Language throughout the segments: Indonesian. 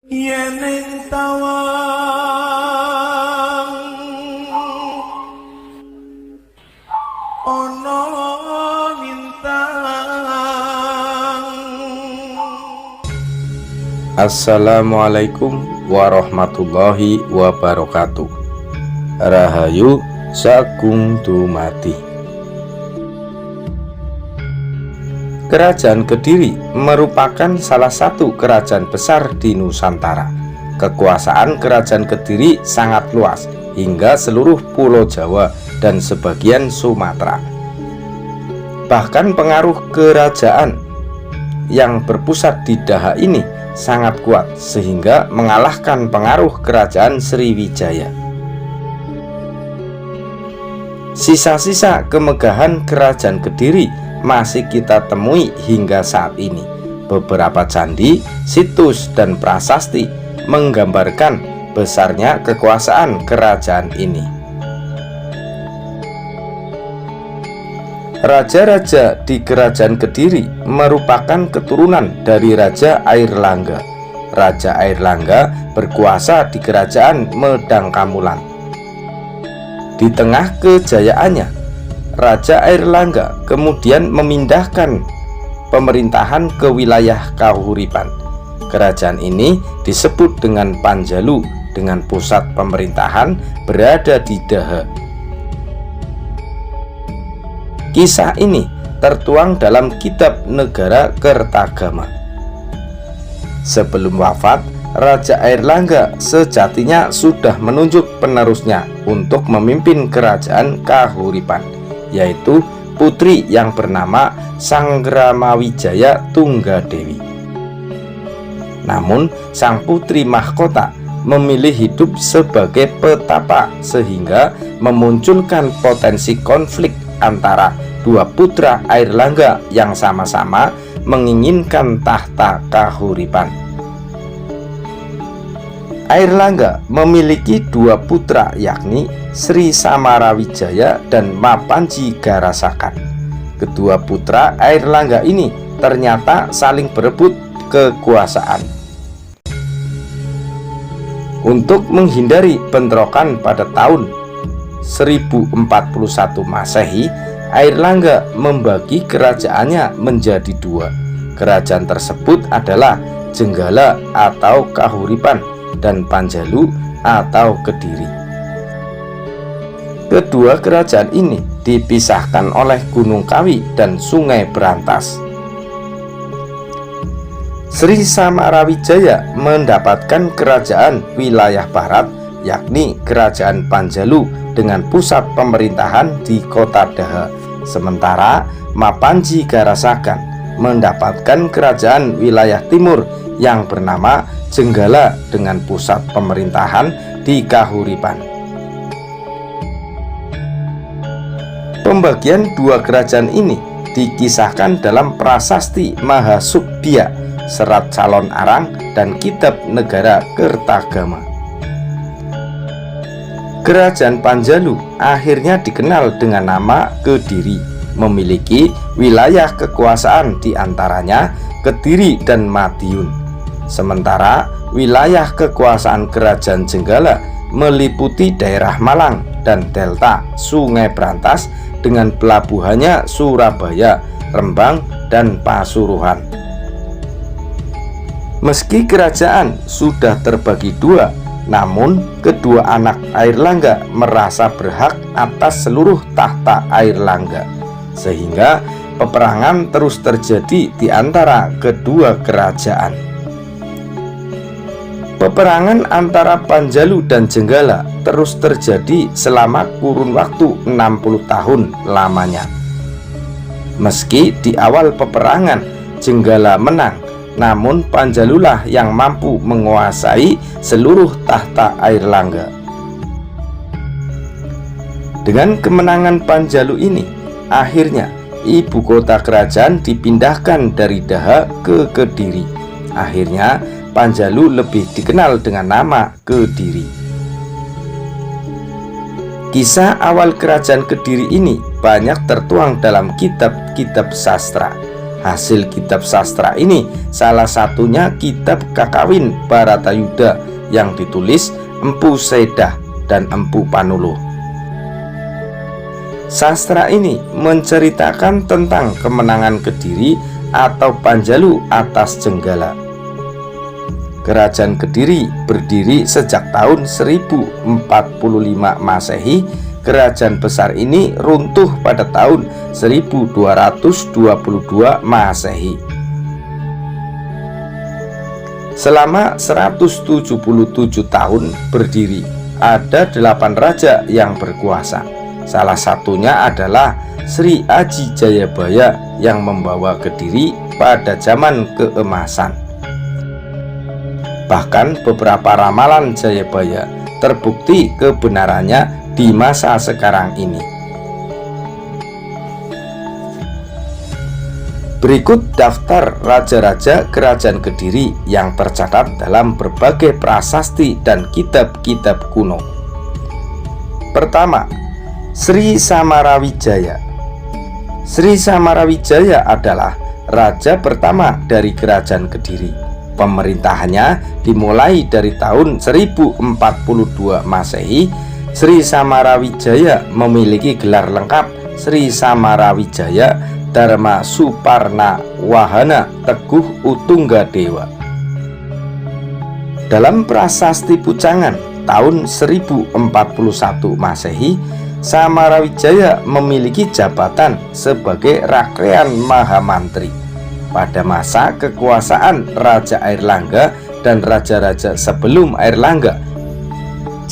Yeneng tawang ono lintang. Assalamualaikum warahmatullahi wabarakatuh. Rahayu Sagung Dumadi. Kerajaan Kediri merupakan salah satu kerajaan besar di Nusantara. Kekuasaan Kerajaan Kediri sangat luas hingga seluruh Pulau Jawa dan sebagian Sumatera. Bahkan pengaruh kerajaan yang berpusat di Daha ini sangat kuat sehingga mengalahkan pengaruh kerajaan Sriwijaya. Sisa-sisa kemegahan Kerajaan Kediri masih kita temui hingga saat ini. Beberapa candi, situs, dan prasasti menggambarkan besarnya kekuasaan kerajaan ini. Raja-raja di Kerajaan Kediri merupakan keturunan dari Raja Airlangga. Raja Airlangga berkuasa di Kerajaan Medangkamulan. Di tengah kejayaannya, Raja Airlangga kemudian memindahkan pemerintahan ke wilayah Kahuripan. Kerajaan ini disebut dengan Panjalu dengan pusat pemerintahan berada di Daha. Kisah ini tertuang dalam kitab Negara Kertagama. Sebelum wafat, Raja Airlangga sejatinya sudah menunjuk penerusnya untuk memimpin kerajaan Kahuripan, yaitu putri yang bernama Sanggramawijaya Tunggadewi. Namun sang putri mahkota memilih hidup sebagai petapa sehingga memunculkan potensi konflik antara dua putra Airlangga yang sama-sama menginginkan tahta Kahuripan. Airlangga memiliki dua putra yakni Sri Samarawijaya dan Mapanji Garasakan. Kedua putra Airlangga ini ternyata saling berebut kekuasaan. Untuk menghindari bentrokan pada tahun 1041 Masehi, Airlangga membagi kerajaannya menjadi dua. Kerajaan tersebut adalah Jenggala atau Kahuripan dan Panjalu atau Kediri. Kedua kerajaan ini dipisahkan oleh Gunung Kawi dan Sungai Berantas. Sri Samarawijaya mendapatkan kerajaan wilayah barat yakni Kerajaan Panjalu dengan pusat pemerintahan di kota Daha. Sementara Mapanji Garasakan mendapatkan kerajaan wilayah timur yang bernama Jenggala dengan pusat pemerintahan di Kahuripan. Pembagian dua kerajaan ini dikisahkan dalam prasasti Mahasukbya, Serat Calon Arang, dan Kitab Negara Kertagama. Kerajaan Panjalu akhirnya dikenal dengan nama Kediri, memiliki wilayah kekuasaan di antaranya Kediri dan Madiun. Sementara wilayah kekuasaan Kerajaan Jenggala meliputi daerah Malang dan delta Sungai Berantas dengan pelabuhannya Surabaya, Rembang, dan Pasuruan. Meski kerajaan sudah terbagi dua, namun kedua anak Airlangga merasa berhak atas seluruh tahta Airlangga, sehingga peperangan terus terjadi di antara kedua kerajaan. Peperangan antara Panjalu dan Jenggala terus terjadi selama kurun waktu 60 tahun lamanya. Meski di awal peperangan Jenggala menang, namun Panjalulah yang mampu menguasai seluruh tahta Airlangga. Dengan kemenangan Panjalu ini, akhirnya ibu kota kerajaan dipindahkan dari Daha ke Kediri. Akhirnya Panjalu lebih dikenal dengan nama Kediri. Kisah awal Kerajaan Kediri ini banyak tertuang dalam kitab-kitab sastra. Hasil kitab sastra ini salah satunya kitab Kakawin Baratayuda yang ditulis Empu Sedah dan Empu Panuluh. Sastra ini menceritakan tentang kemenangan Kediri atau Panjalu atas Jenggala. Kerajaan Kediri berdiri sejak tahun 1045 Masehi. Kerajaan besar ini runtuh pada tahun 1222 Masehi. Selama 177 tahun berdiri, ada 8 raja yang berkuasa. Salah satunya adalah Sri Aji Jayabaya yang membawa Kediri pada zaman keemasan. Bahkan beberapa ramalan Jayabaya terbukti kebenarannya di masa sekarang ini. Berikut daftar raja-raja kerajaan Kediri yang tercatat dalam berbagai prasasti dan kitab-kitab kuno. Pertama, Sri Samarawijaya. Sri Samarawijaya adalah raja pertama dari kerajaan Kediri. Pemerintahannya dimulai dari tahun 1042 Masehi. Sri Samarawijaya memiliki gelar lengkap Sri Samarawijaya Dharma Suparna Wahana Teguh Utunggadewa. Dalam prasasti Pucangan tahun 1041 Masehi, Samarawijaya memiliki jabatan sebagai Rakrean Mahamantri. Pada masa kekuasaan Raja Airlangga dan raja-raja sebelum Airlangga,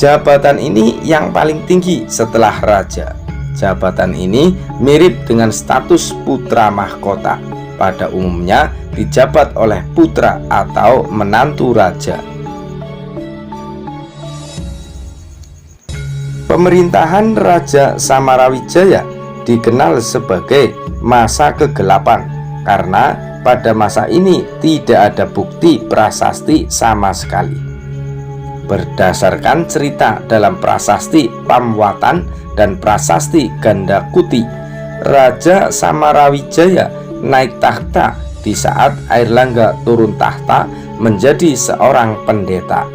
jabatan ini yang paling tinggi setelah raja. Jabatan ini mirip dengan status putra mahkota. Pada umumnya dijabat oleh putra atau menantu raja. Pemerintahan Raja Samarawijaya dikenal sebagai masa kegelapan karena pada masa ini tidak ada bukti prasasti sama sekali. Berdasarkan cerita dalam prasasti Pamwatan dan prasasti Gandakuti, Raja Samarawijaya naik tahta di saat Airlangga turun tahta menjadi seorang pendeta.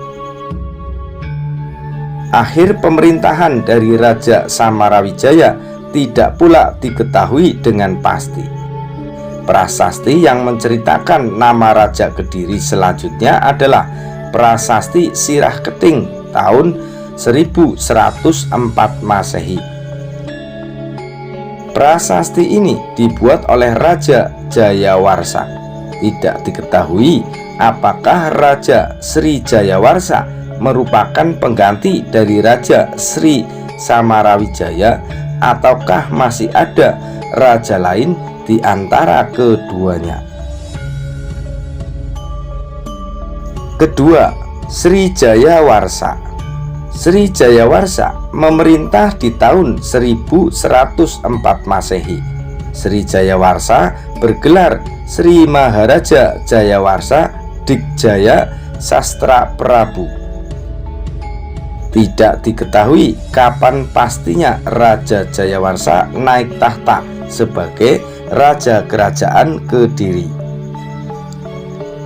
Akhir pemerintahan dari Raja Samarawijaya tidak pula diketahui dengan pasti. Prasasti yang menceritakan nama Raja Kediri selanjutnya adalah Prasasti Sirah Keting tahun 1104 Masehi. Prasasti ini dibuat oleh Raja Jayawarsa. Tidak diketahui apakah Raja Sri Jayawarsa merupakan pengganti dari Raja Sri Samarawijaya ataukah masih ada raja lain di antara keduanya. Kedua, Sri Jayawarsa. Sri Jayawarsa memerintah di tahun 1104 Masehi. Sri Jayawarsa bergelar Sri Maharaja Jayawarsa Dikjaya Sastra Prabu. Tidak diketahui kapan pastinya Raja Jayawarsa naik tahta sebagai Raja Kerajaan Kediri.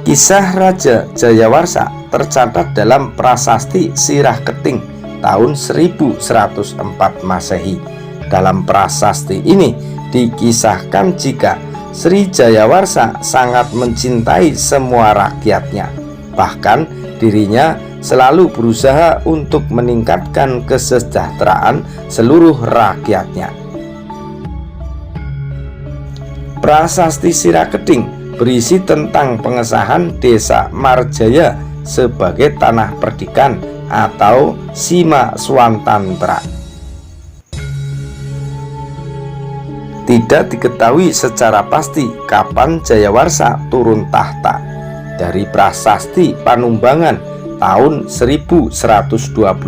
Kisah Raja Jayawarsa tercatat dalam prasasti Sirah Keting tahun 1104 Masehi. Dalam prasasti ini dikisahkan jika Sri Jayawarsa sangat mencintai semua rakyatnya. Bahkan dirinya selalu berusaha untuk meningkatkan kesejahteraan seluruh rakyatnya. Prasasti Sirah Keting berisi tentang pengesahan Desa Marjaya sebagai tanah perdikan atau Sima Swantantra. Tidak diketahui secara pasti kapan Jayawarsa turun tahta. Dari prasasti Panumbangan tahun 1120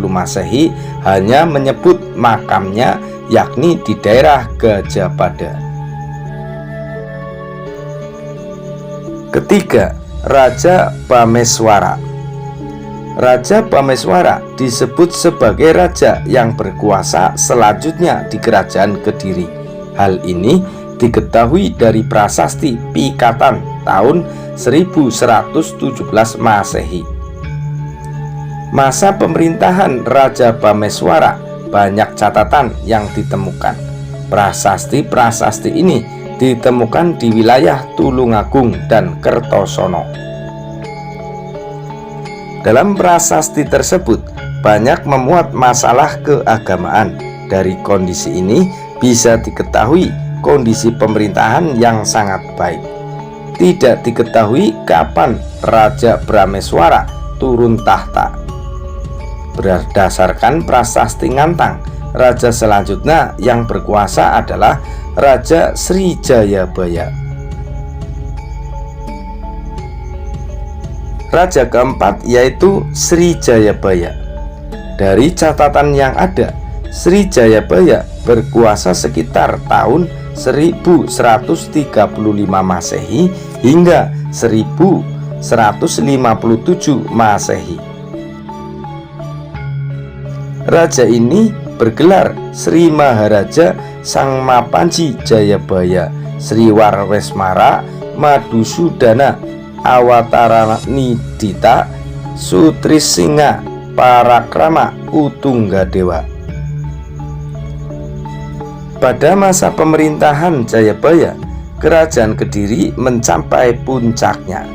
Masehi hanya menyebut makamnya yakni di daerah Gajabada. Ketiga, Raja Bameswara. Raja Bameswara disebut sebagai raja yang berkuasa selanjutnya di kerajaan Kediri. Hal ini diketahui dari prasasti Pikatan tahun 1117 Masehi. Masa pemerintahan Raja Bameswara banyak catatan yang ditemukan. Prasasti-prasasti ini ditemukan di wilayah Tulungagung dan Kertosono. Dalam prasasti tersebut banyak memuat masalah keagamaan. Dari kondisi ini bisa diketahui kondisi pemerintahan yang sangat baik. Tidak diketahui kapan Raja Brameswara turun tahta. Berdasarkan prasasti Ngantang, raja selanjutnya yang berkuasa adalah Raja Srijayabaya. Raja keempat yaitu Srijayabaya. Dari catatan yang ada, Srijayabaya berkuasa sekitar tahun 1135 Masehi hingga 1157 Masehi. Raja ini bergelar Sri Maharaja Sangmapanji Jayabaya Sri Warwesmara Madusudana Awataranidita Sutrisingha Parakrama Utunggadewa. Pada masa pemerintahan Jayabaya, kerajaan Kediri mencapai puncaknya.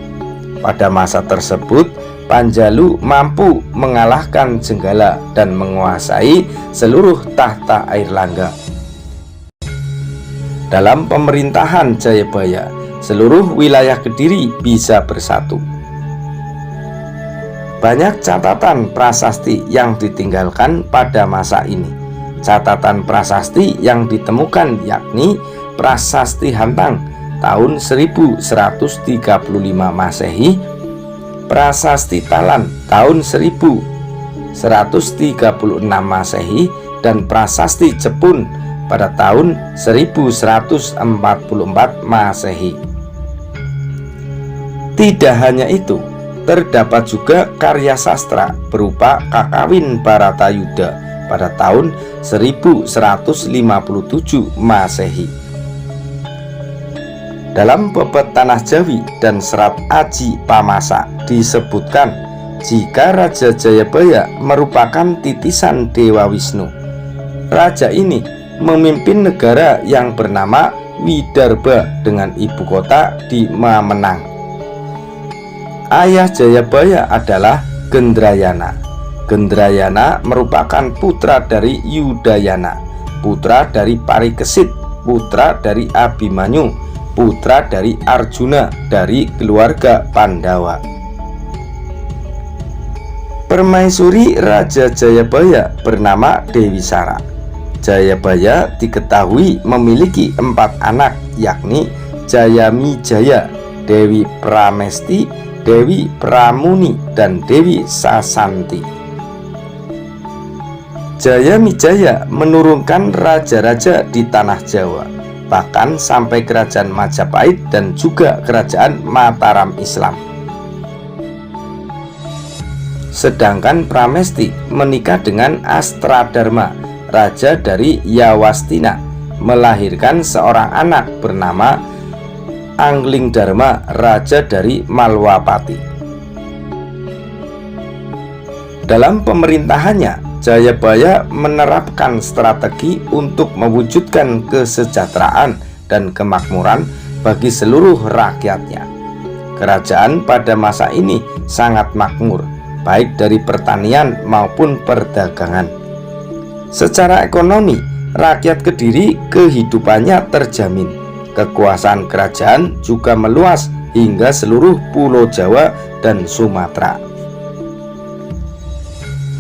Pada masa tersebut, Panjalu mampu mengalahkan Jenggala dan menguasai seluruh tahta Airlangga. Dalam pemerintahan Jayabaya, seluruh wilayah Kediri bisa bersatu. Banyak catatan prasasti yang ditinggalkan pada masa ini. Catatan prasasti yang ditemukan yakni Prasasti Hantang tahun 1135 Masehi, Prasasti Talan tahun 1136 Masehi, dan Prasasti Jepun pada tahun 1144 Masehi. Tidak hanya itu, terdapat juga karya sastra berupa Kakawin Baratayuda pada tahun 1157 Masehi. Dalam Bebet Tanah Jawi dan Serat Aji Pamasa disebutkan jika Raja Jayabaya merupakan titisan Dewa Wisnu. Raja ini memimpin negara yang bernama Widarba dengan ibu kota di Mamenang. Ayah Jayabaya adalah Gendrayana. Gendrayana merupakan putra dari Yudayana, putra dari Parikesit, putra dari Abimanyu, putra dari Arjuna dari keluarga Pandawa. Permaisuri Raja Jayabaya bernama Dewi Sara. Jayabaya diketahui memiliki 4 anak, yakni Jayamijaya, Dewi Pramesti, Dewi Pramuni, dan Dewi Sasanti. Jayamijaya menurunkan raja-raja di tanah Jawa, bahkan sampai kerajaan Majapahit dan juga kerajaan Mataram Islam. Sedangkan Pramesti menikah dengan Astradharma, raja dari Yawastina, melahirkan seorang anak bernama Anglingdarma, raja dari Malwapati. Dalam pemerintahannya, Jayabaya menerapkan strategi untuk mewujudkan kesejahteraan dan kemakmuran bagi seluruh rakyatnya. Kerajaan pada masa ini sangat makmur, baik dari pertanian maupun perdagangan. Secara ekonomi, rakyat Kediri kehidupannya terjamin. Kekuasaan kerajaan juga meluas hingga seluruh Pulau Jawa dan Sumatera.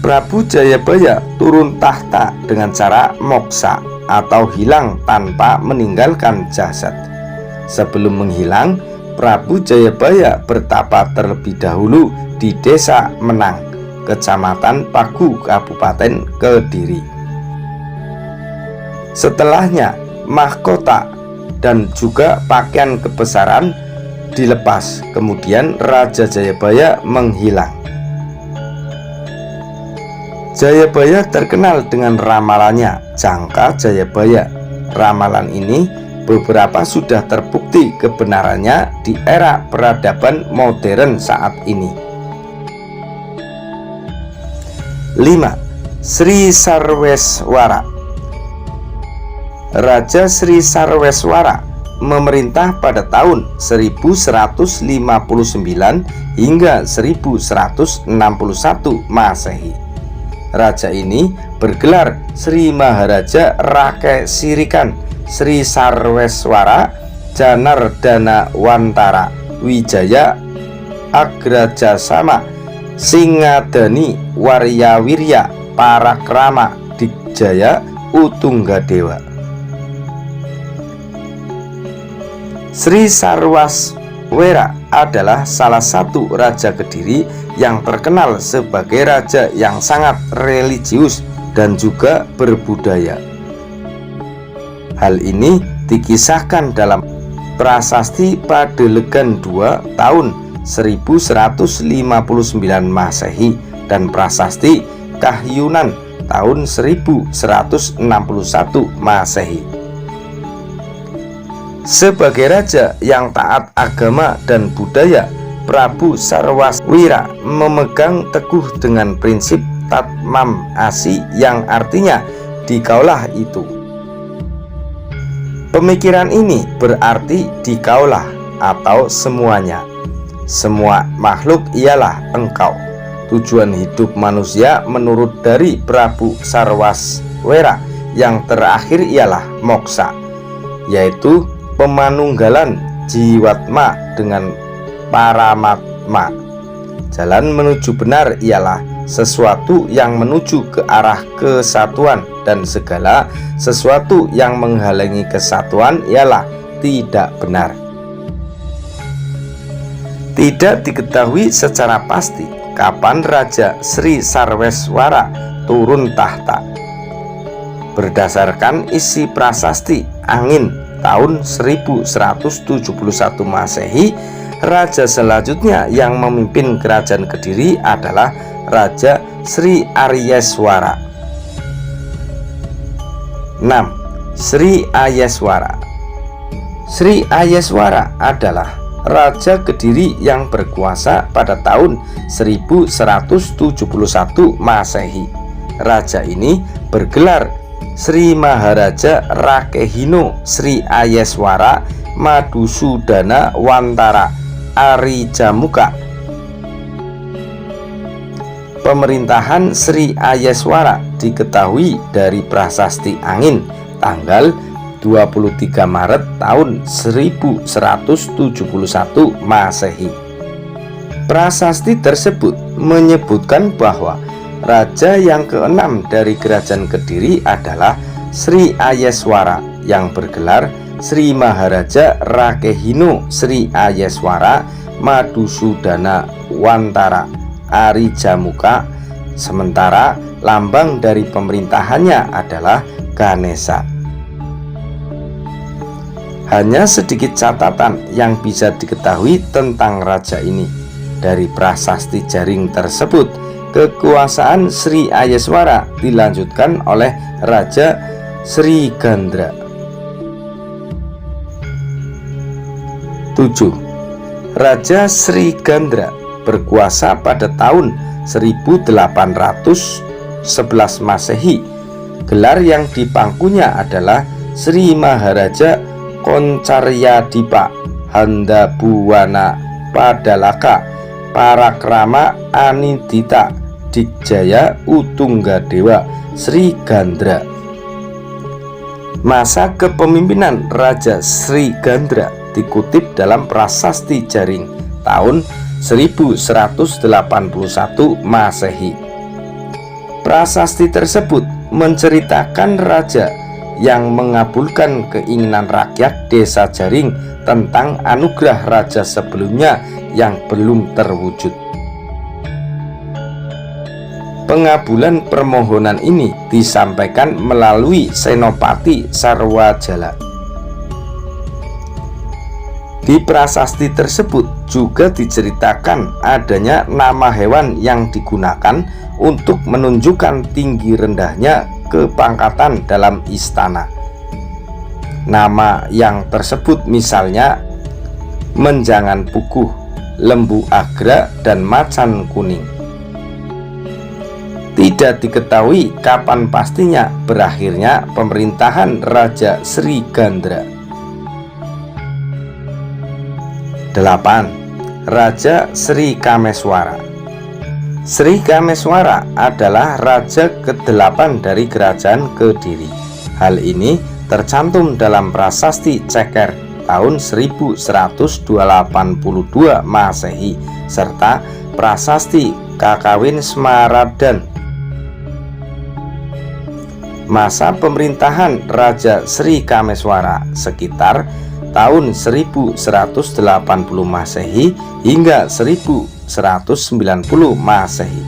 Prabu Jayabaya turun tahta dengan cara moksa atau hilang tanpa meninggalkan jasad. Sebelum menghilang, Prabu Jayabaya bertapa terlebih dahulu di Desa Menang, Kecamatan Pagu, Kabupaten Kediri. Setelahnya, mahkota dan juga pakaian kebesaran dilepas. Kemudian Raja Jayabaya menghilang. Jayabaya terkenal dengan ramalannya, Jangka Jayabaya. Ramalan ini beberapa sudah terbukti kebenarannya di era peradaban modern saat ini. 5. Sri Sarweswara. Raja Sri Sarweswara memerintah pada tahun 1159 hingga 1161 Masehi. Raja ini bergelar Sri Maharaja Rakesirikan Sri Sarweswara Janardana Wantara Wijaya Agrajasama Singadani Waryawirya Parakrama Dikjaya Utunggadewa. Sri Sarweswara adalah salah satu raja Kediri yang terkenal sebagai raja yang sangat religius dan juga berbudaya. Hal ini dikisahkan dalam Prasasti Padelegan II tahun 1159 Masehi dan Prasasti Kahyunan tahun 1161 Masehi. Sebagai raja yang taat agama dan budaya, Prabu Sarweswara memegang teguh dengan prinsip Tatmam Asi yang artinya dikaulah itu. Pemikiran ini berarti dikaulah atau semuanya. Semua makhluk ialah engkau. Tujuan hidup manusia menurut dari Prabu Sarweswara yang terakhir ialah moksa, yaitu pemanunggalan jiwatma dengan paramatma. Jalan menuju benar ialah sesuatu yang menuju ke arah kesatuan, dan segala sesuatu yang menghalangi kesatuan ialah tidak benar. Tidak diketahui secara pasti kapan Raja Sri Sarweswara turun tahta. Berdasarkan isi prasasti Angin tahun 1171 Masehi, raja selanjutnya yang memimpin kerajaan Kediri adalah Raja Sri Aryeswara. 6. Sri Ayeswara. Sri Ayeswara adalah raja Kediri yang berkuasa pada tahun 1171 Masehi. Raja ini bergelar Sri Maharaja Rakehino Sri Ayeswara Madusudana Wantara Arijamuka. Pemerintahan Sri Ayeswara diketahui dari Prasasti Angin tanggal 23 Maret tahun 1171 Masehi. Prasasti tersebut menyebutkan bahwa raja yang keenam dari kerajaan Kediri adalah Sri Ayeswara yang bergelar Sri Maharaja Rakehino Sri Ayeswara Madusudana Wantara Arijamuka, sementara lambang dari pemerintahannya adalah Ganesha. Hanya sedikit catatan yang bisa diketahui tentang raja ini. Dari prasasti jaring tersebut, kekuasaan Sri Ayeswara dilanjutkan oleh Raja Sri Gandra. 7. Raja Sri Gandra berkuasa pada tahun 1811 Masehi. Gelar yang dipangkunya adalah Sri Maharaja Koncaryadipa Handabuwana Padalaka Parakrama Anindita Dikjaya Utunggadewa Sri Gandra. Masa kepemimpinan Raja Sri Gandra dikutip dalam Prasasti Jaring tahun 1181 Masehi. Prasasti tersebut menceritakan raja yang mengabulkan keinginan rakyat desa Jaring tentang anugerah raja sebelumnya yang belum terwujud. Pengabulan permohonan ini disampaikan melalui Senopati Sarwajala. Di prasasti tersebut juga diceritakan adanya nama hewan yang digunakan untuk menunjukkan tinggi rendahnya kepangkatan dalam istana. Nama yang tersebut misalnya Menjangan Puguh, Lembu Agra, dan Macan Kuning. Tidak diketahui kapan pastinya berakhirnya pemerintahan Raja Sri Gandra. 8. Raja Sri Kameswara. Sri Kameswara adalah raja ke-8 dari kerajaan Kediri. Hal ini tercantum dalam prasasti Ceker tahun 1182 Masehi serta prasasti Kakawin Smaradan. Masa pemerintahan Raja Sri Kameswara sekitar tahun 1180 Masehi hingga 1190 Masehi.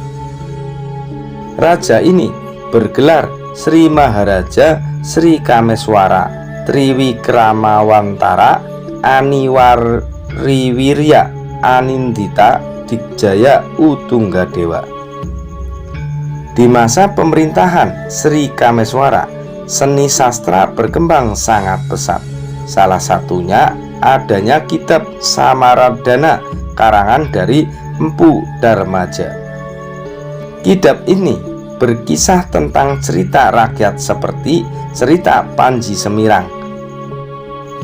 Raja ini bergelar Sri Maharaja Sri Kameswara Triwikramawantara Aniwariwirya Anindita Dikjaya Utunggadewa. Di masa pemerintahan Sri Kameswara, seni sastra berkembang sangat pesat. Salah satunya adanya kitab Samaradana karangan dari Empu Darmaja. Kitab ini berkisah tentang cerita rakyat seperti cerita Panji Semirang.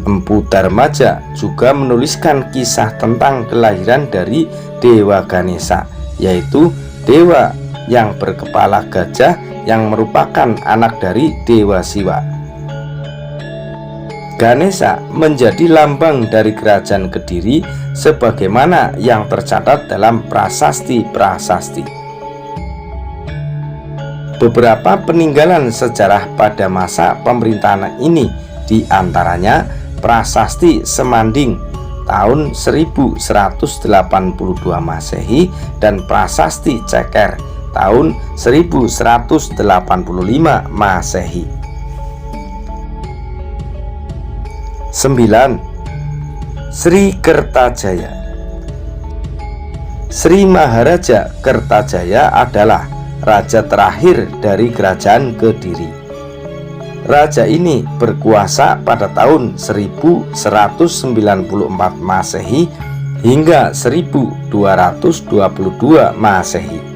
Empu Darmaja juga menuliskan kisah tentang kelahiran dari Dewa Ganesha, yaitu dewa yang berkepala gajah yang merupakan anak dari Dewa Siwa. Ganesha menjadi lambang dari kerajaan Kediri sebagaimana yang tercatat dalam prasasti-prasasti. Beberapa peninggalan sejarah pada masa pemerintahan ini diantaranya prasasti Semanding tahun 1182 Masehi dan prasasti Ceker tahun 1185 Masehi. 9. Sri Kertajaya. Sri Maharaja Kertajaya adalah raja terakhir dari kerajaan Kediri. Raja ini berkuasa pada tahun 1194 Masehi hingga 1222 Masehi.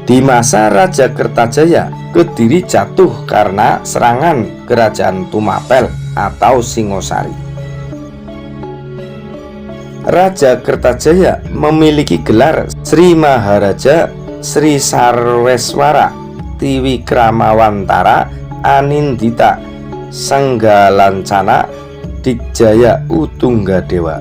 Di masa Raja Kertajaya, Kediri jatuh karena serangan kerajaan Tumapel atau Singosari. Raja Kertajaya memiliki gelar Sri Maharaja Sri Sarweswara Triwikramawantara Anindita Senggalancana Dikjaya Utunggadewa.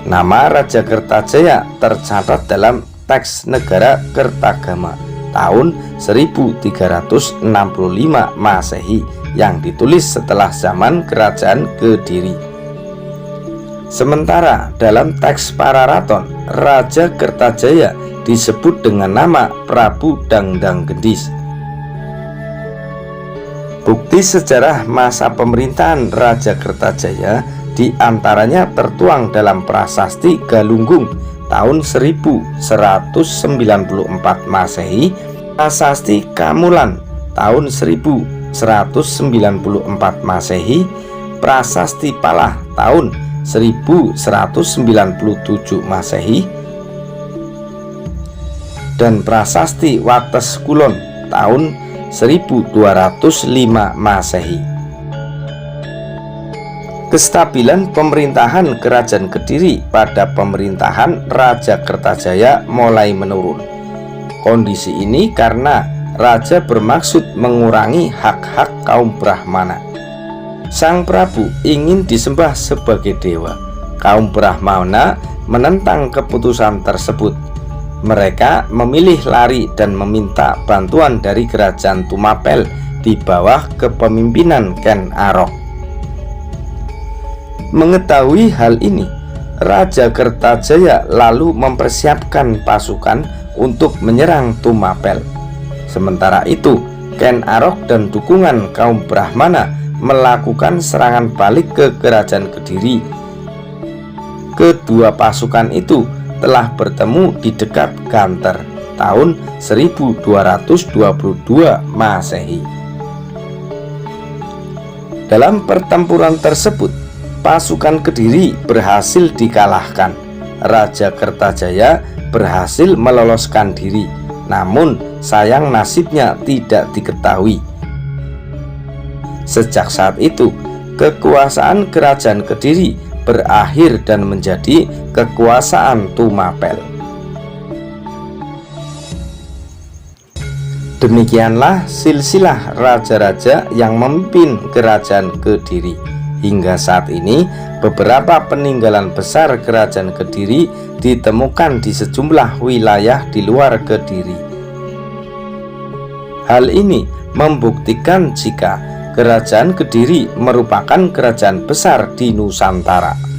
Nama Raja Kertajaya tercatat dalam teks negara Kertagama tahun 1365 Masehi yang ditulis setelah zaman kerajaan Kediri. Sementara dalam teks Pararaton, Raja Kertajaya disebut dengan nama Prabu Dangdang Gendis. Bukti sejarah masa pemerintahan Raja Kertajaya diantaranya tertuang dalam prasasti Galunggung tahun 1194 Masehi, prasasti Kamulan tahun 1194 Masehi, prasasti Palah tahun 1197 Masehi, dan prasasti Wates Kulon tahun 1205 Masehi. Kestabilan pemerintahan Kerajaan Kediri pada pemerintahan Raja Kertajaya mulai menurun. Kondisi ini karena Raja bermaksud mengurangi hak-hak kaum Brahmana. Sang Prabu ingin disembah sebagai dewa. Kaum Brahmana menentang keputusan tersebut. Mereka memilih lari dan meminta bantuan dari kerajaan Tumapel di bawah kepemimpinan Ken Arok. Mengetahui hal ini, Raja Kertajaya lalu mempersiapkan pasukan untuk menyerang Tumapel. Sementara itu, Ken Arok dan dukungan kaum Brahmana melakukan serangan balik ke kerajaan Kediri. Kedua pasukan itu telah bertemu di dekat Ganter tahun 1222 Masehi. Dalam pertempuran tersebut, pasukan Kediri berhasil dikalahkan. Raja Kertajaya berhasil meloloskan diri, namun sayang nasibnya tidak diketahui. Sejak saat itu, kekuasaan Kerajaan Kediri berakhir dan menjadi kekuasaan Tumapel. Demikianlah silsilah raja-raja yang memimpin Kerajaan Kediri. Hingga saat ini, beberapa peninggalan besar Kerajaan Kediri ditemukan di sejumlah wilayah di luar Kediri. Hal ini membuktikan jika Kerajaan Kediri merupakan kerajaan besar di Nusantara.